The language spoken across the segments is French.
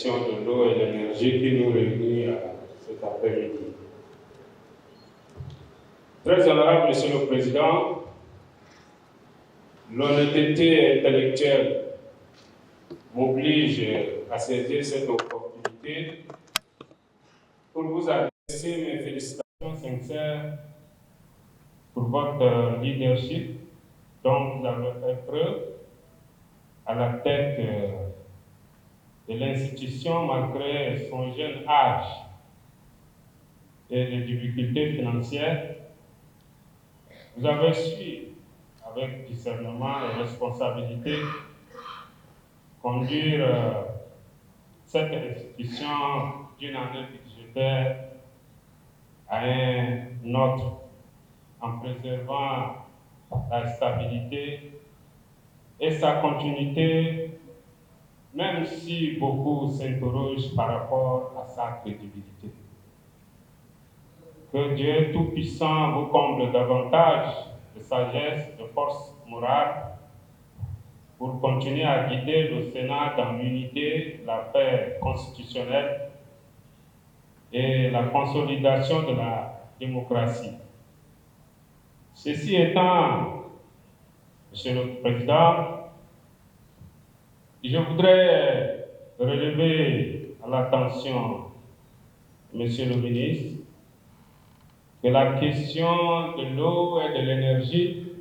question de l'eau et l'énergie qui nous réunit cet après-midi. Très honorable Monsieur le Président, l'honnêteté intellectuelle m'oblige à saisir cette opportunité pour vous adresser mes félicitations sincères pour votre leadership dont vous avez fait preuve à la tête de l'institution malgré son jeune âge et les difficultés financières. Vous avez su, avec discernement et responsabilité, conduire cette institution d'une année budgétaire à un autre, en préservant la stabilité et sa continuité, même si beaucoup s'interrogent par rapport à sa crédibilité. Que Dieu Tout-Puissant vous comble davantage de sagesse, de force morale pour continuer à guider le Sénat dans l'unité, la paix constitutionnelle et la consolidation de la démocratie. Ceci étant, Monsieur le Président, je voudrais relever à l'attention de Monsieur le Ministre que la question de l'eau et de l'énergie,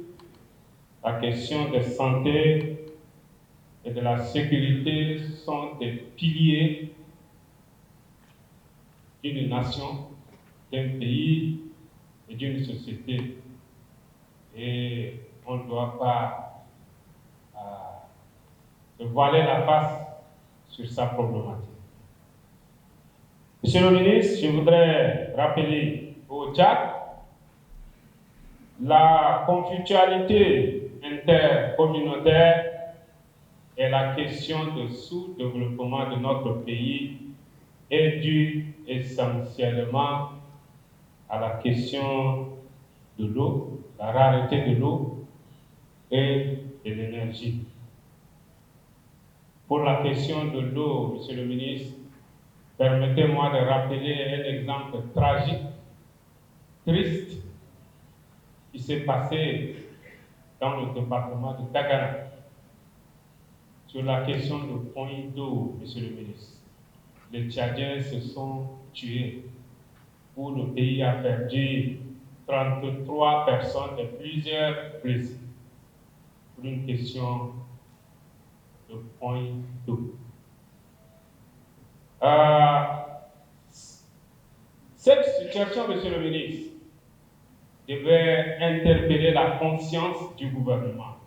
la question de santé et de la sécurité sont des piliers d'une nation, d'un pays et d'une société. Et on ne doit pas se voiler la face sur sa problématique. Monsieur le ministre, je voudrais rappeler au Tchad la conflictualité intercommunautaire et la question de sous-développement de notre pays est due essentiellement à la question de l'eau, la rareté de l'eau et de l'énergie. Pour la question de l'eau, Monsieur le ministre, permettez-moi de rappeler un exemple tragique, triste, qui s'est passé dans le département de Tagana sur la question de point d'eau, Monsieur le ministre. Les Tchadiens se sont tués, où le pays a perdu 33 personnes et plusieurs blessés pour une question de point d'eau. Cette situation, Monsieur le ministre, devait interpeller la conscience du gouvernement.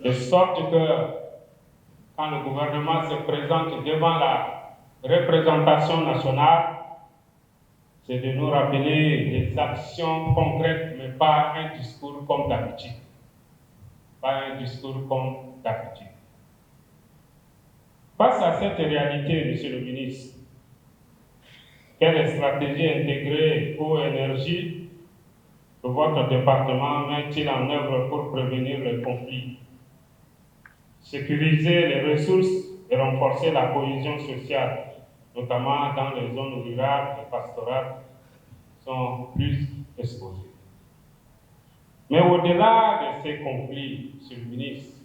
De sorte que, quand le gouvernement se présente devant la représentation nationale, c'est de nous rappeler des actions concrètes, mais pas un discours comme d'habitude. Pas un discours comme d'habitude. Face à cette réalité, Monsieur le ministre, quelle stratégie intégrée eau-énergie que votre département met-il en œuvre pour prévenir les conflits, sécuriser les ressources et renforcer la cohésion sociale, notamment dans les zones rurales et pastorales, sont plus exposées. Mais au-delà de ces conflits, Monsieur le ministre,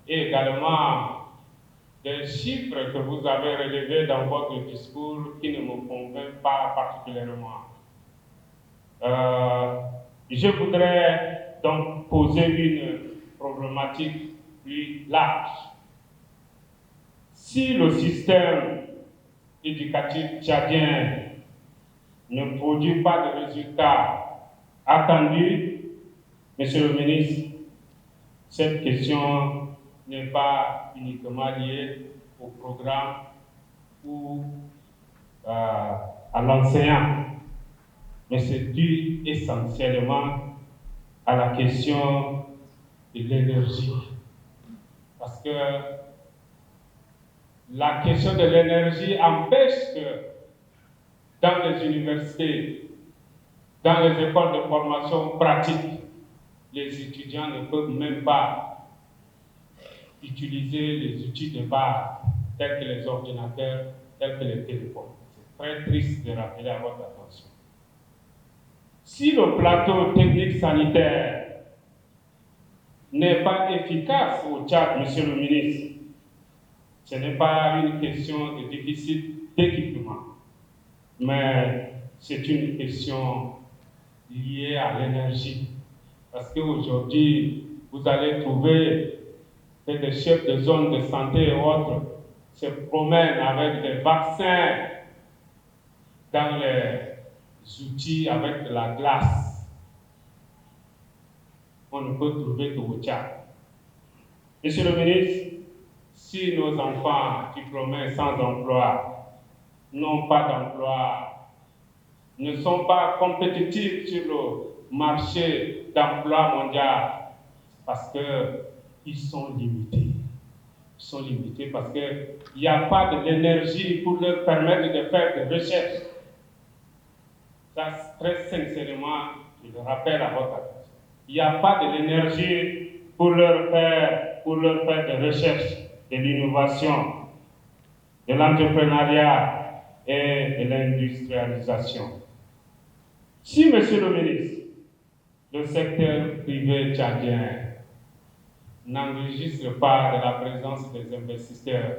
et également des chiffres que vous avez relevés dans votre discours qui ne me convainquent pas particulièrement, je voudrais donc poser une problématique plus large. Si le système éducatif tchadien ne produit pas de résultats attendus, Monsieur le ministre, cette question n'est pas uniquement liée au programme ou à l'enseignant, mais c'est dû essentiellement à la question de l'énergie. Parce que la question de l'énergie empêche que dans les universités, dans les écoles de formation pratique, les étudiants ne peuvent même pas utiliser les outils de base tels que les ordinateurs, tels que les téléphones. C'est très triste de rappeler à votre attention. Si le plateau technique sanitaire n'est pas efficace au Tchad, Monsieur le ministre, ce n'est pas une question de déficit d'équipement, mais c'est une question liée à l'énergie. Parce qu'aujourd'hui, vous allez trouver que des chefs de zone de santé et autres se promènent avec des vaccins dans les outils avec de la glace. On ne peut trouver qu'au Tchad. Monsieur le ministre, si nos enfants diplômés sans emploi n'ont pas d'emploi, ne sont pas compétitifs sur le marché d'emploi mondial, parce qu'ils sont limités. Ils sont limités parce qu'il n'y a pas de l'énergie pour leur permettre de faire des recherches. Ça, très sincèrement, je le rappelle à votre attention. Il n'y a pas de l'énergie pour leur faire des recherches, de l'innovation, de l'entrepreneuriat et de l'industrialisation. Si, Monsieur le ministre, le secteur privé tchadien n'enregistre pas de la présence des investisseurs,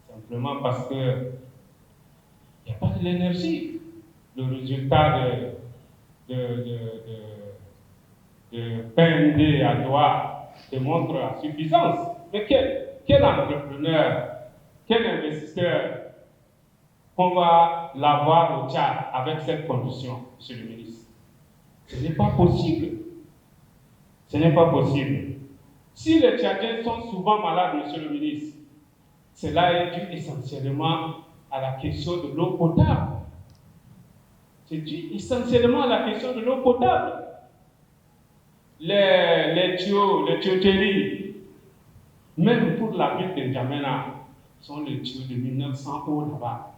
simplement parce qu'il n'y a pas de l'énergie, le résultat de PND à Doha démontre la suffisance. Mais quel entrepreneur, quel investisseur qu'on va l'avoir au Tchad avec cette condition, Monsieur le ministre? Ce n'est pas possible. Ce n'est pas possible. Si les Tchadiens sont souvent malades, Monsieur le ministre, cela est dû essentiellement à la question de l'eau potable. C'est dû essentiellement à la question de l'eau potable. Les tuyauteries, même pour la ville de N'Djamena, sont les tuyaux de 1900 eau là-bas.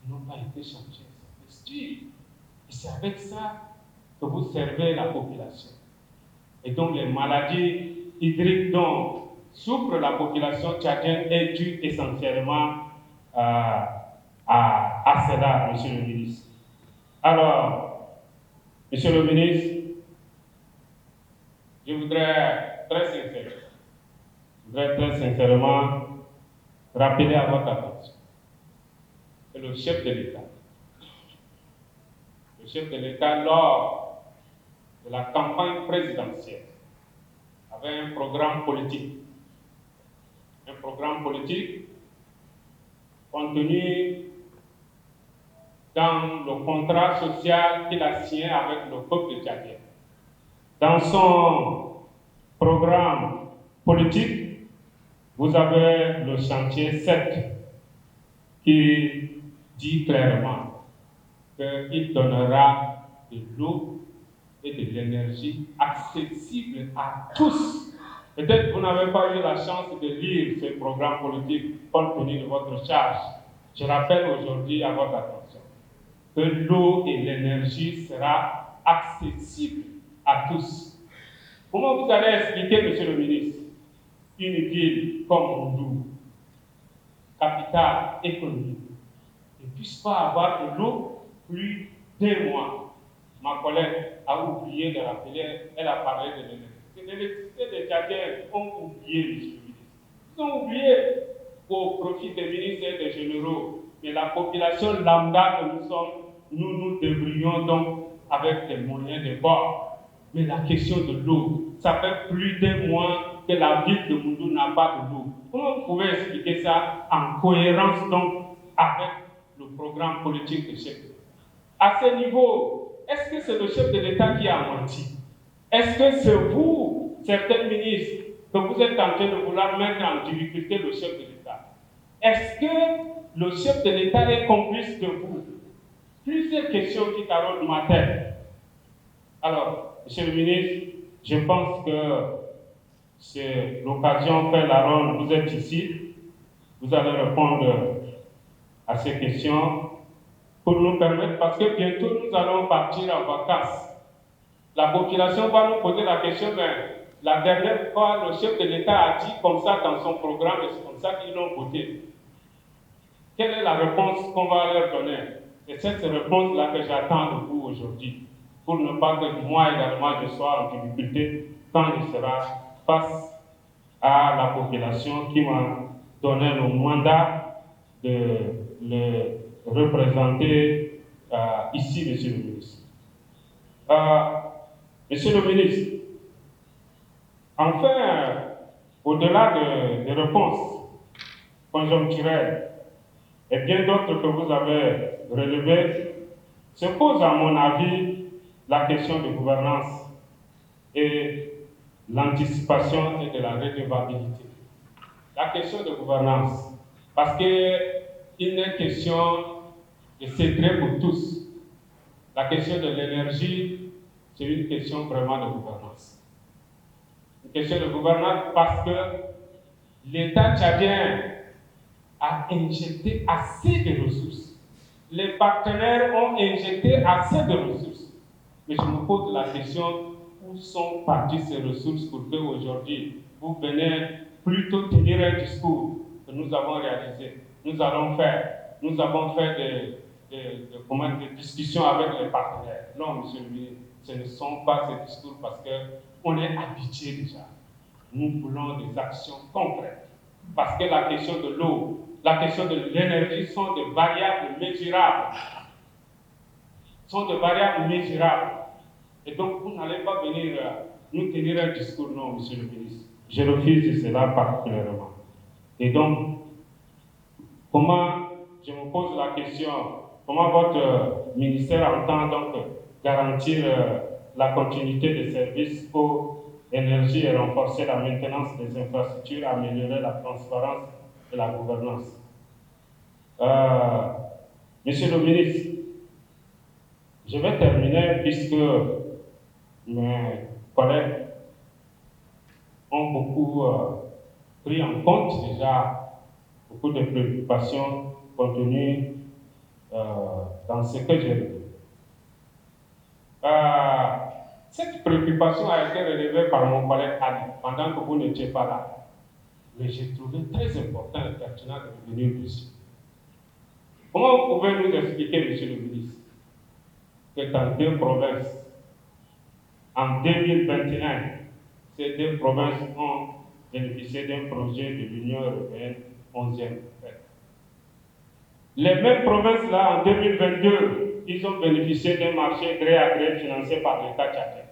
Ils n'ont pas été changés. Et c'est avec ça que vous servez la population. Et donc les maladies hydriques dont souffre la population tchadienne est due essentiellement à cela, Monsieur le ministre. Alors, Monsieur le ministre, je voudrais très sincèrement rappeler à votre attention que le chef de l'État, lors de la campagne présidentielle, avait un programme politique contenu dans le contrat social qu'il a signé avec le peuple tchadien. Dans son programme politique, vous avez le chantier 7 qui dit clairement qu'il donnera de l'eau et de l'énergie accessible à tous. Peut-être que vous n'avez pas eu la chance de lire ce programme politique compte tenu de votre charge. Je rappelle aujourd'hui à votre attention que l'eau et l'énergie sera accessible à tous. Comment vous allez expliquer, Monsieur le ministre, une ville comme Mondou, capitale économique, ne puisse pas avoir de l'eau plus d'1 mois? Ma collègue a oublié de rappeler, elle a parlé de l'électricité. L'électricité des Tchadiens ont oublié, Monsieur le ministre. Ils ont oublié au profit des ministres et des généraux. Mais la population lambda que nous sommes, nous devrions donc, avec des moyens de bord. Mais la question de l'eau, ça fait plus d'1 mois que la ville de Mondou n'a pas de l'eau. Comment vous pouvez expliquer ça en cohérence donc avec le programme politique de chef? À ce niveau, est-ce que c'est le chef de l'État qui a menti? Est-ce que c'est vous, certains ministres, que vous êtes en train de vouloir mettre en difficulté le chef de l'État? Est-ce que le chef de l'État est complice de vous? Plusieurs questions qui carottent ma tête. Alors, Monsieur le ministre, je pense que c'est l'occasion fait la ronde. Vous êtes ici, vous allez répondre à ces questions pour nous permettre, parce que bientôt nous allons partir en vacances. La population va nous poser la question, mais La dernière fois, le chef de l'État a dit comme ça dans son programme, et c'est comme ça qu'ils l'ont voté. Quelle est la réponse qu'on va leur donner? Et cette réponse-là que j'attends de vous aujourd'hui, pour ne pas que moi également je sois en difficulté quand il sera face à la population qui m'a donné le mandat de le représenter ici, Monsieur le ministre. Monsieur le ministre, enfin, au-delà des réponses conjoncturelles et bien d'autres que vous avez relevées, se pose à mon avis la question de gouvernance et l'anticipation et de la redevabilité. La question de gouvernance, parce qu'il n'est question, et c'est vrai pour tous, la question de l'énergie, c'est une question vraiment de gouvernance. Une question de gouvernance parce que l'État tchadien a injecté assez de ressources. Les partenaires ont injecté assez de ressources. Mais je me pose la question, où sont parties ces ressources pour qu'aujourd'hui, vous venez plutôt tenir un discours que nous avons réalisé. Nous avons fait des discussions avec les partenaires. Non, monsieur le ministre, ce ne sont pas ces discours parce qu'on est habitué déjà. Nous voulons des actions concrètes. Parce que la question de l'eau, la question de l'énergie sont des variables mesurables. Et donc, vous n'allez pas venir nous tenir un discours, non, monsieur le ministre. Je refuse cela particulièrement. Et donc, je me pose la question, comment votre ministère entend donc garantir la continuité des services eau, énergie et renforcer la maintenance des infrastructures, améliorer la transparence et la gouvernance. Monsieur le ministre, je vais terminer puisque mes collègues ont beaucoup pris en compte déjà beaucoup de préoccupations contenues dans ce que j'ai relevé. Cette préoccupation a été relevée par mon collègue Ali pendant que vous n'étiez pas là. Mais j'ai trouvé très important et pertinent de revenir dessus. Comment vous pouvez nous expliquer, monsieur le ministre, que dans deux provinces, en 2021, ces deux provinces ont bénéficié d'un projet de l'Union européenne 11e. Les mêmes provinces-là, en 2022, ils ont bénéficié d'un marché gré à gré financé par l'État tchadien.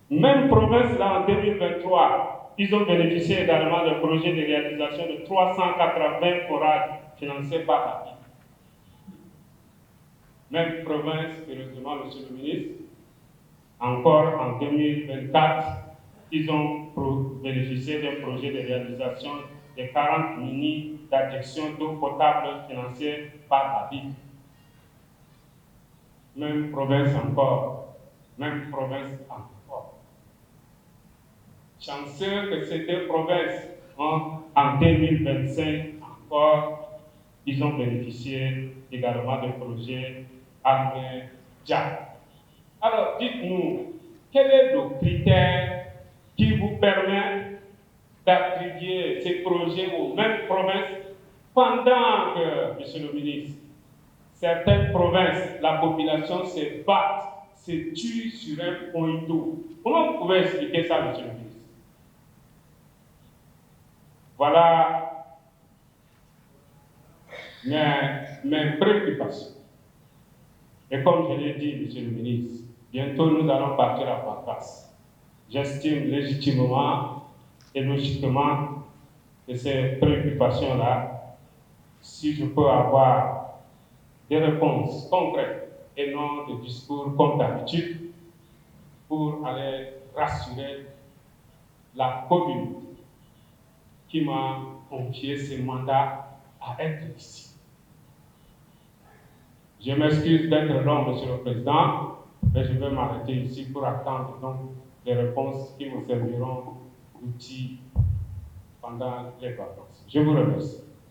Même province-là, en 2023, ils ont bénéficié également d'un projet de réalisation de 380 forages financés par la ville. Même province, heureusement, monsieur le ministre, encore en 2024, ils ont bénéficié d'un projet de réalisation de 40 mini d'adduction d'eau potable financés par la ville. Même province encore. Chanceux que ces deux provinces, en 2025 encore, ils ont bénéficié également de projets Almer Dja. Alors, dites-nous, quel est le critère qui vous permet d'attribuer ces projets aux mêmes provinces pendant que, monsieur le ministre, certaines provinces, la population se bat, se tue sur un point d'eau. Comment vous pouvez expliquer ça, monsieur le ministre? Voilà mes préoccupations. Et comme je l'ai dit, monsieur le ministre, bientôt nous allons partir à Pakas. J'estime légitimement et logiquement que ces préoccupations-là, si je peux avoir des réponses concrètes et non des discours comme d'habitude, pour aller rassurer la commune qui m'a confié ce mandat à être ici. Je m'excuse d'être long, monsieur le Président, mais je vais m'arrêter ici pour attendre donc les réponses qui me serviront d'outils pendant les vacances. Je vous remercie.